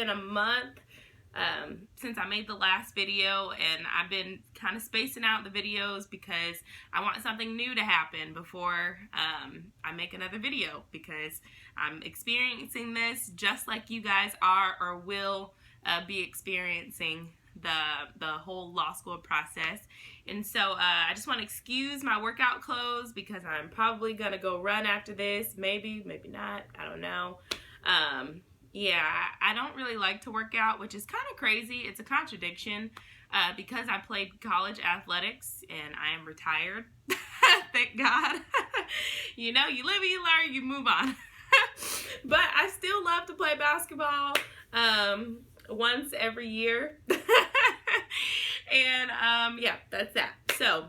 been a month since I made the last video, and I've been kind of spacing out the videos because I want something new to happen before I make another video, because I'm experiencing this just like you guys are or will be experiencing the whole law school process. And so I just want to excuse my workout clothes because I'm probably gonna go run after this, maybe not, I don't know. Yeah, I don't really like to work out, which is kind of crazy. It's a contradiction because I played college athletics and I am retired. Thank God. You know, you live and you learn, you move on. But I still love to play basketball once every year. And yeah, that's that. So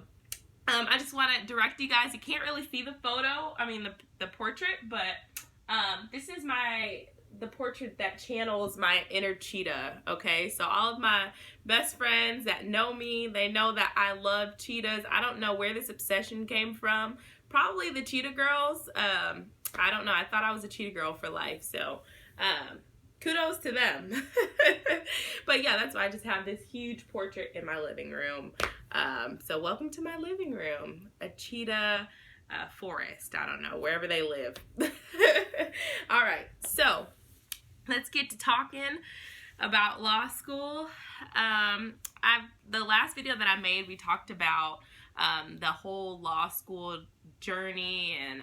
I just want to direct you guys. You can't really see the photo, I mean the portrait, but this is the portrait that channels my inner cheetah, okay? So all of my best friends that know me, they know that I love cheetahs. I don't know where this obsession came from. Probably the cheetah girls. I don't know. I thought I was a cheetah girl for life, so kudos to them. But yeah, that's why I just have this huge portrait in my living room. So welcome to my living room. A cheetah forest. I don't know, wherever they live. All right, so let's get to talking about law school. The last video that I made, we talked about the whole law school journey and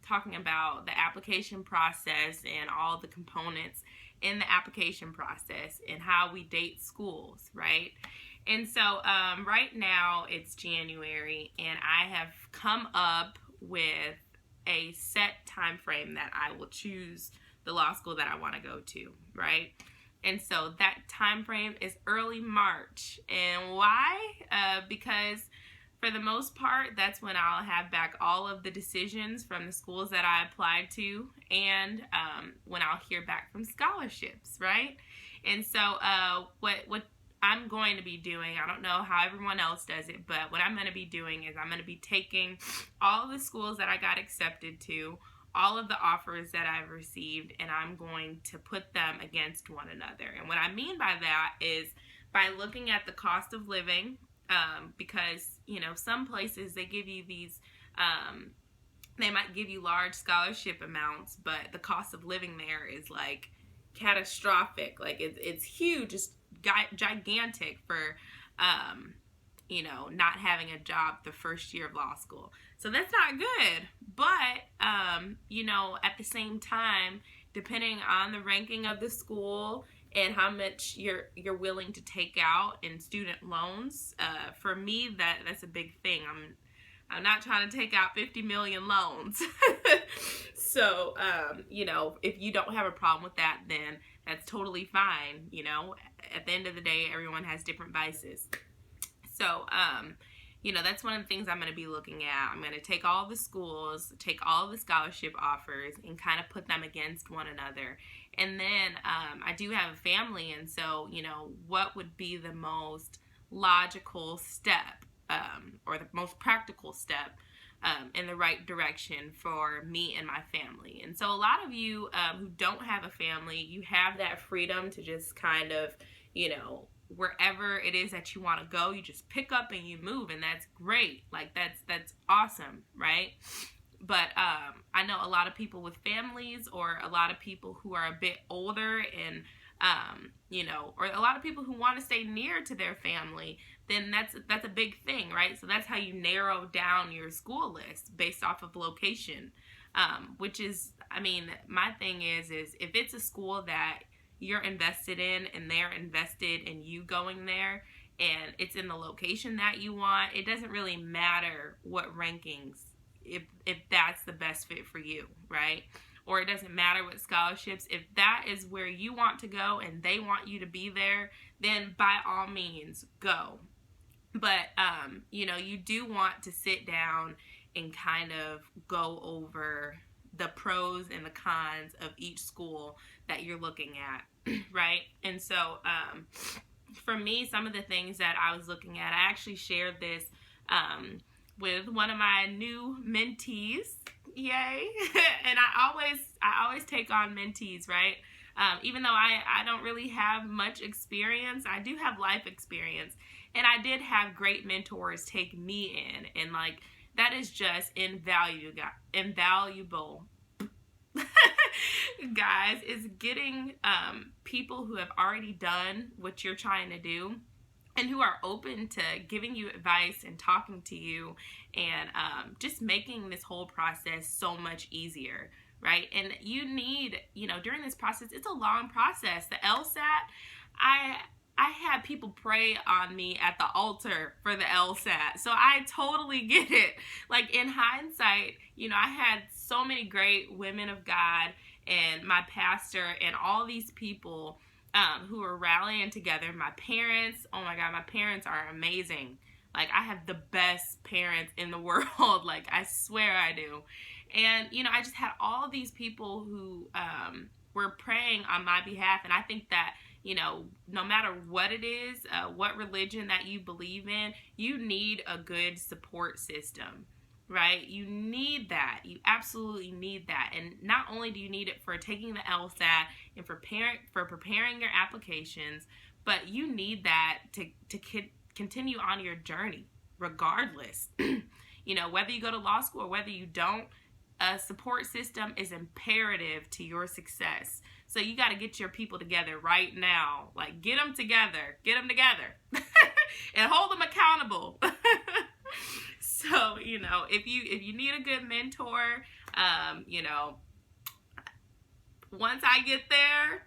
talking about the application process and all the components in the application process and how we date schools, right? And so right now it's January, and I have come up with a set time frame that I will choose the law school that I want to go to, right? And so that time frame is early March. And why? Because for the most part, that's when I'll have back all of the decisions from the schools that I applied to, and when I'll hear back from scholarships, right? And so what I'm going to be doing, I don't know how everyone else does it, but what I'm going to be doing is I'm going to be taking all of the schools that I got accepted to, all of the offers that I've received, and I'm going to put them against one another. And what I mean by that is by looking at the cost of living, because, you know, some places they give you these, they might give you large scholarship amounts, but the cost of living there is like catastrophic. Like it's huge, just gigantic for, you know, not having a job the first year of law school. So that's not good. But, you know, at the same time, depending on the ranking of the school and how much you're willing to take out in student loans, for me, that's a big thing. I'm not trying to take out 50 million loans. So, you know, if you don't have a problem with that, then that's totally fine. You know, at the end of the day, everyone has different vices. So, you know, that's one of the things I'm going to be looking at. I'm going to take all the schools, take all the scholarship offers, and kind of put them against one another. And then I do have a family, and so, you know, what would be the most logical step or the most practical step in the right direction for me and my family. And so a lot of you who don't have a family, you have that freedom to just kind of, you know, wherever it is that you want to go, you just pick up and you move, and that's great. Like that's awesome, right? But I know a lot of people with families, or a lot of people who are a bit older, and you know, or a lot of people who want to stay near to their family, then that's a big thing, right? So that's how you narrow down your school list based off of location, which is, I mean, my thing is if it's a school that you're invested in and they're invested in you going there, and it's in the location that you want, it doesn't really matter what rankings, if that's the best fit for you, right? Or it doesn't matter what scholarships. If that is where you want to go and they want you to be there, then by all means go. But you know, you do want to sit down and kind of go over the pros and the cons of each school that you're looking at, right? And so for me, some of the things that I was looking at, I actually shared this with one of my new mentees. Yay. And I always take on mentees, right? Even though I don't really have much experience, I do have life experience. And I did have great mentors take me in. And like, that is just invaluable. Guys, is getting people who have already done what you're trying to do and who are open to giving you advice and talking to you and just making this whole process so much easier, right? And you need, during this process, it's a long process. The LSAT, I had people pray on me at the altar for the LSAT. So I totally get it. Like, in hindsight, I had so many great women of God and my pastor and all these people who are rallying together. My parents, oh my God, my parents are amazing. Like, I have the best parents in the world. Like, I swear I do. And, I just had all these people who were praying on my behalf. And I think that, no matter what it is, what religion that you believe in, you need a good support system, right? You need that. You absolutely need that. And not only do you need it for taking the LSAT and for preparing your applications, but you need that to continue on your journey, regardless. Whether you go to law school or whether you don't, a support system is imperative to your success. So you got to get your people together right now. Like, get them together and hold them accountable. So, if you need a good mentor, once I get there,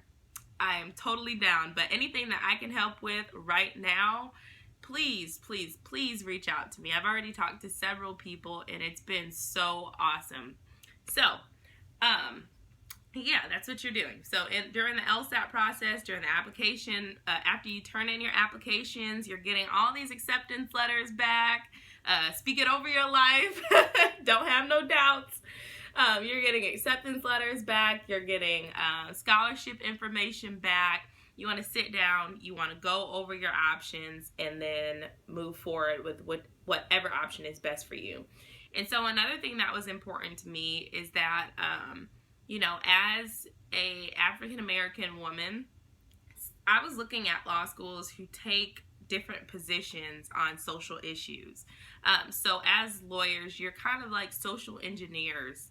I am totally down. But anything that I can help with right now, please, please, please reach out to me. I've already talked to several people and it's been so awesome. So, yeah, that's what you're doing. So during the LSAT process, during the application, after you turn in your applications, you're getting all these acceptance letters back. Speak it over your life. Don't have no doubts. You're getting acceptance letters back. You're getting scholarship information back. You want to sit down. You want to go over your options and then move forward with whatever option is best for you. And so another thing that was important to me is that, as a African-American woman, I was looking at law schools who take different positions on social issues. So as lawyers, you're kind of like social engineers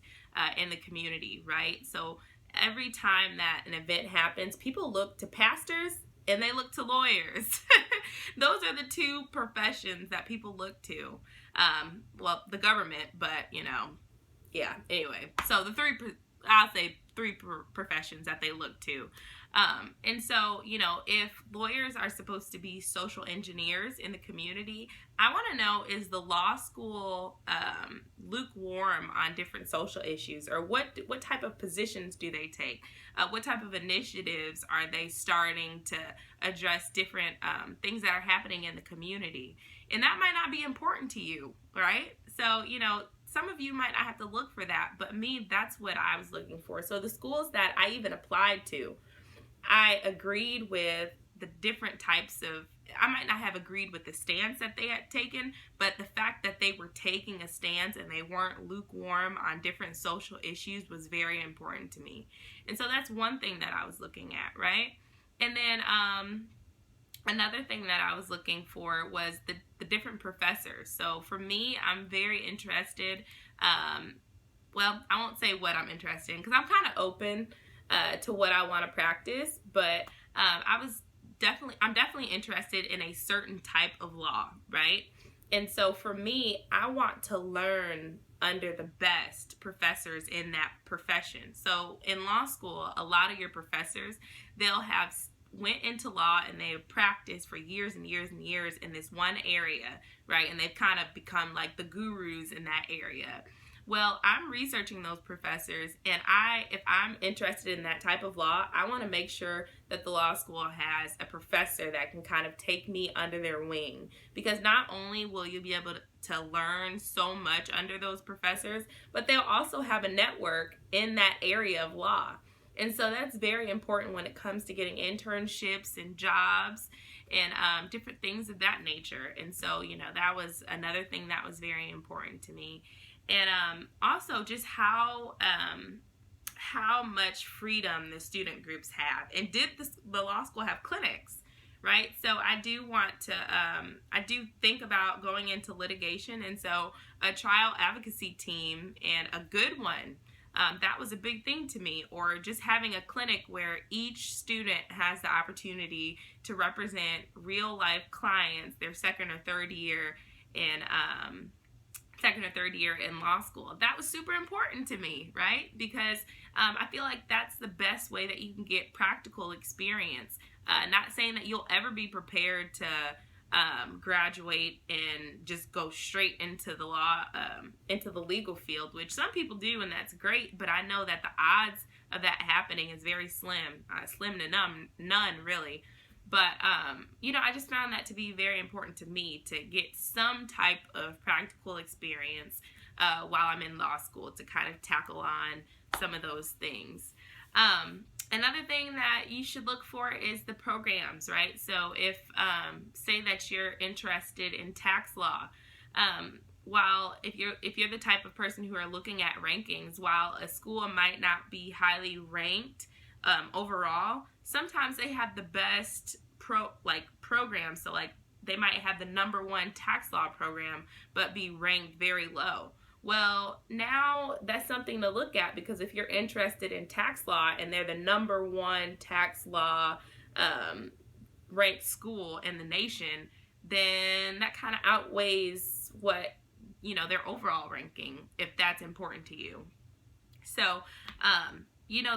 in the community, right? So every time that an event happens, people look to pastors and they look to lawyers. Those are the two professions that people look to. Well, the government, but, yeah, anyway. So I'll say three professions that they look to. And so, if lawyers are supposed to be social engineers in the community, I want to know, is the law school lukewarm on different social issues? Or what type of positions do they take? What type of initiatives are they starting to address different things that are happening in the community? And that might not be important to you, right? So, some of you might not have to look for that, but me, that's what I was looking for. So the schools that I even applied to, I agreed with the different types of, I might not have agreed with the stance that they had taken, but the fact that they were taking a stance and they weren't lukewarm on different social issues was very important to me. And so that's one thing that I was looking at, right? And then another thing that I was looking for was the different professors. So for me, I'm very interested, well, I won't say what I'm interested in because I'm kind of open to what I want to practice, but I'm definitely interested in a certain type of law, right? And so for me, I want to learn under the best professors in that profession. So in law school, a lot of your professors, they'll have went into law and they have practiced for years and years and years in this one area, right? And they've kind of become like the gurus in that area. Well, I'm researching those professors, and if I'm interested in that type of law, I want to make sure that the law school has a professor that can kind of take me under their wing, because not only will you be able to learn so much under those professors, but they'll also have a network in that area of law. And so that's very important when it comes to getting internships and jobs and different things of that nature. And so, that was another thing that was very important to me. And also just how how much freedom the student groups have. And did the law school have clinics, right? So I do want to, I do think about going into litigation. And so a trial advocacy team, and a good one, that was a big thing to me. Or just having a clinic where each student has the opportunity to represent real life clients their second or third year in law school. That was super important to me, right? Because I feel like that's the best way that you can get practical experience. Not saying that you'll ever be prepared to graduate and just go straight into the law, into the legal field, which some people do, and that's great. But I know that the odds of that happening is very slim, slim to none really. But, I just found that to be very important to me, to get some type of practical experience while I'm in law school, to kind of tackle on some of those things. Another thing that you should look for is the programs, right? So if, say that you're interested in tax law, while if you're the type of person who are looking at rankings, while a school might not be highly ranked overall, sometimes they have the best programs. So like they might have the #1 tax law program but be ranked very low. Well, now that's something to look at, because if you're interested in tax law and they're the #1 tax law ranked school in the nation, then that kind of outweighs what, their overall ranking, if that's important to you. So,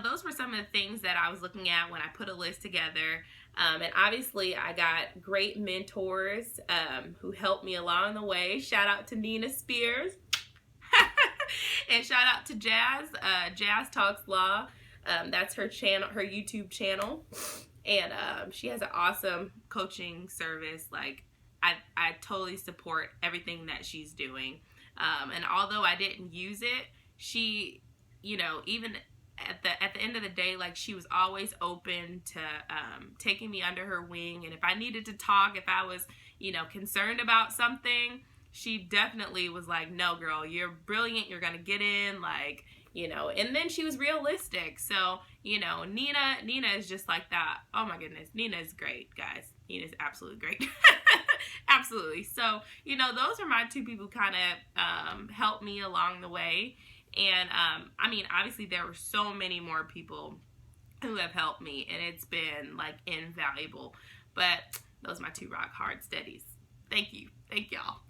those were some of the things that I was looking at when I put a list together. And obviously I got great mentors who helped me along the way. Shout out to Nina Spears. And shout out to Jazz. Jazz Talks Law. That's her channel, her YouTube channel. And she has an awesome coaching service. Like, I totally support everything that she's doing. And although I didn't use it, she, even at the end of the day, like, she was always open to taking me under her wing. And if I needed to talk, if I was, concerned about something, she definitely was like, no, girl, you're brilliant. You're going to get in, like, and then she was realistic. So, Nina is just like that. Oh my goodness. Nina is great, guys. Nina's absolutely great. Absolutely. So, those are my two people who kind of helped me along the way. And, obviously there were so many more people who have helped me, and it's been, like, invaluable. But those are my two rock hard steadies. Thank you. Thank y'all.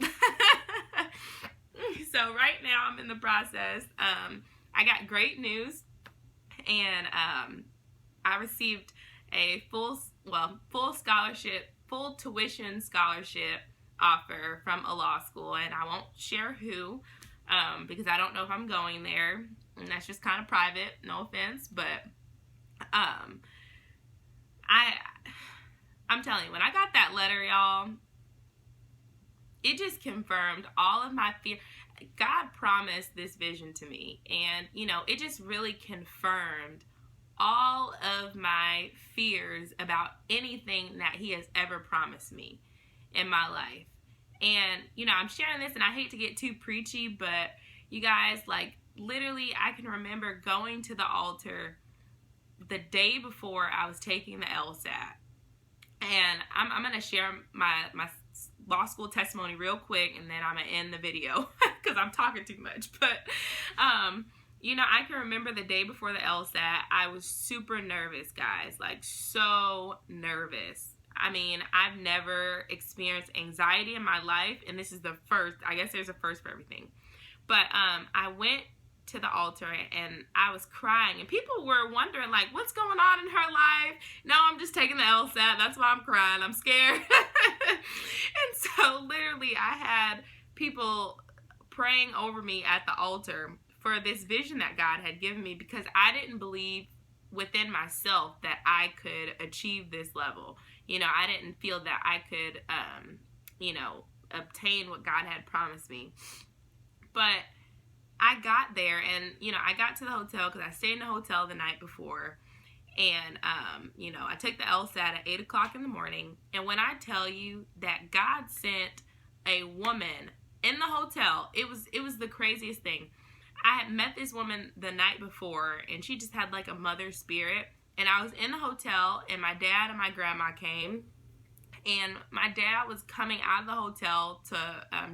So right now I'm in the process. I got great news, and I received a full tuition scholarship offer from a law school, and I won't share who, because I don't know if I'm going there, and that's just kind of private, no offense, but I'm telling you, when I got that letter, y'all, it just confirmed all of my fear. God promised this vision to me, and it just really confirmed all of my fears about anything that he has ever promised me in my life. And I'm sharing this, and I hate to get too preachy, but you guys, like, literally I can remember going to the altar the day before I was taking the LSAT. And I'm going to share my law school testimony real quick, and then I'm going to end the video because I'm talking too much. But, I can remember the day before the LSAT, I was super nervous, guys, like so nervous. I've never experienced anxiety in my life, and this is the first. I guess there's a first for everything. But I went to the altar, and I was crying, and people were wondering, like, what's going on in her life? No, I'm just taking the LSAT. That's why I'm crying. I'm scared. And so literally I had people praying over me at the altar for this vision that God had given me, because I didn't believe within myself that I could achieve this level. I didn't feel that I could, obtain what God had promised me. But I got there, and, I got to the hotel, because I stayed in the hotel the night before. And, I took the LSAT at 8 o'clock in the morning. And when I tell you that God sent a woman in the hotel, it was the craziest thing. I had met this woman the night before, and she just had like a mother spirit. And I was in the hotel, and my dad and my grandma came. And my dad was coming out of the hotel to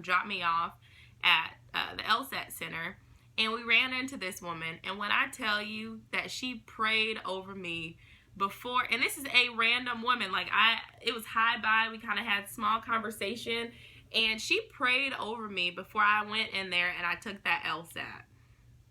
drop me off at the LSAT Center. And we ran into this woman. And when I tell you that she prayed over me before, and this is a random woman, like it was hi bye, we kind of had small conversation, and she prayed over me before I went in there and I took that LSAT.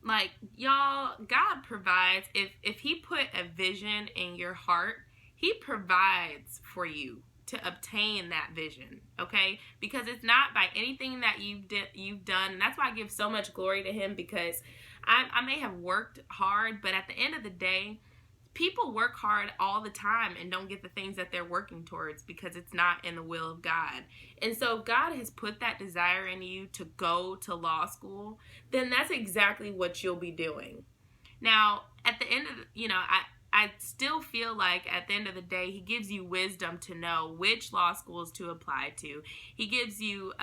Like, y'all, God provides. If he put a vision in your heart, he provides for you to obtain that vision, okay? Because it's not by anything that you've done. And that's why I give so much glory to him, because I may have worked hard, but at the end of the day, people work hard all the time and don't get the things that they're working towards because it's not in the will of God. And so if God has put that desire in you to go to law school, then that's exactly what you'll be doing. Now, at the end of I still feel like at the end of the day, he gives you wisdom to know which law schools to apply to. He gives you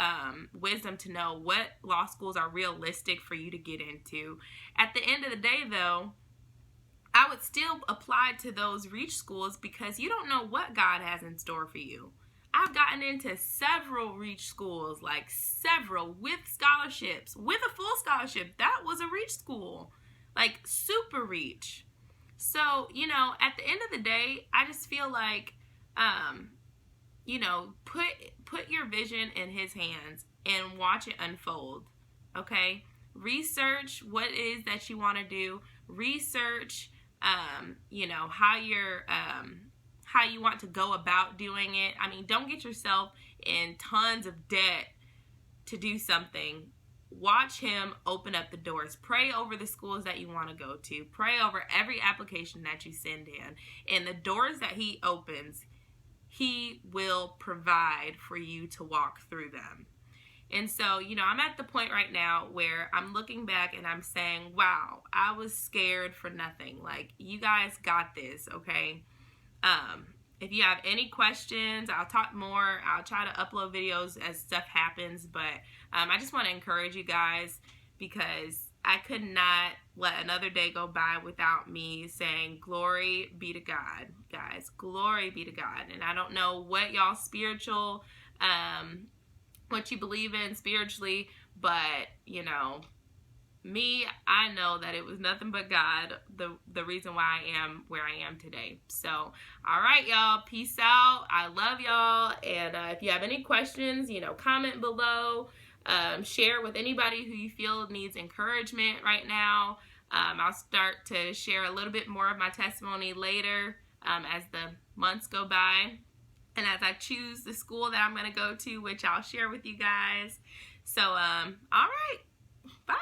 wisdom to know what law schools are realistic for you to get into. At the end of the day, though, I would still apply to those reach schools because you don't know what God has in store for you. I've gotten into several reach schools, like several, with scholarships, with a full scholarship. That was a reach school, like super reach. So, at the end of the day, I just feel like, put your vision in his hands and watch it unfold, okay? Research what it is that you want to do. Research, how you want to go about doing it. I mean, don't get yourself in tons of debt to do something. Watch him open up the doors. Pray over the schools that you want to go to. Pray over every application that you send in. And the doors that he opens, he will provide for you to walk through them. And so, I'm at the point right now where I'm looking back and I'm saying, wow, I was scared for nothing. Like, you guys got this, okay? If you have any questions, I'll talk more. I'll try to upload videos as stuff happens. But I just want to encourage you guys, because I could not let another day go by without me saying glory be to God, guys. Glory be to God. And I don't know what y'all spiritual, what you believe in spiritually, but, me, I know that it was nothing but God, the reason why I am where I am today. So, all right, y'all. Peace out. I love y'all. And if you have any questions, comment below. Share with anybody who you feel needs encouragement right now. I'll start to share a little bit more of my testimony later as the months go by. And as I choose the school that I'm going to go to, which I'll share with you guys. So, all right. Bye.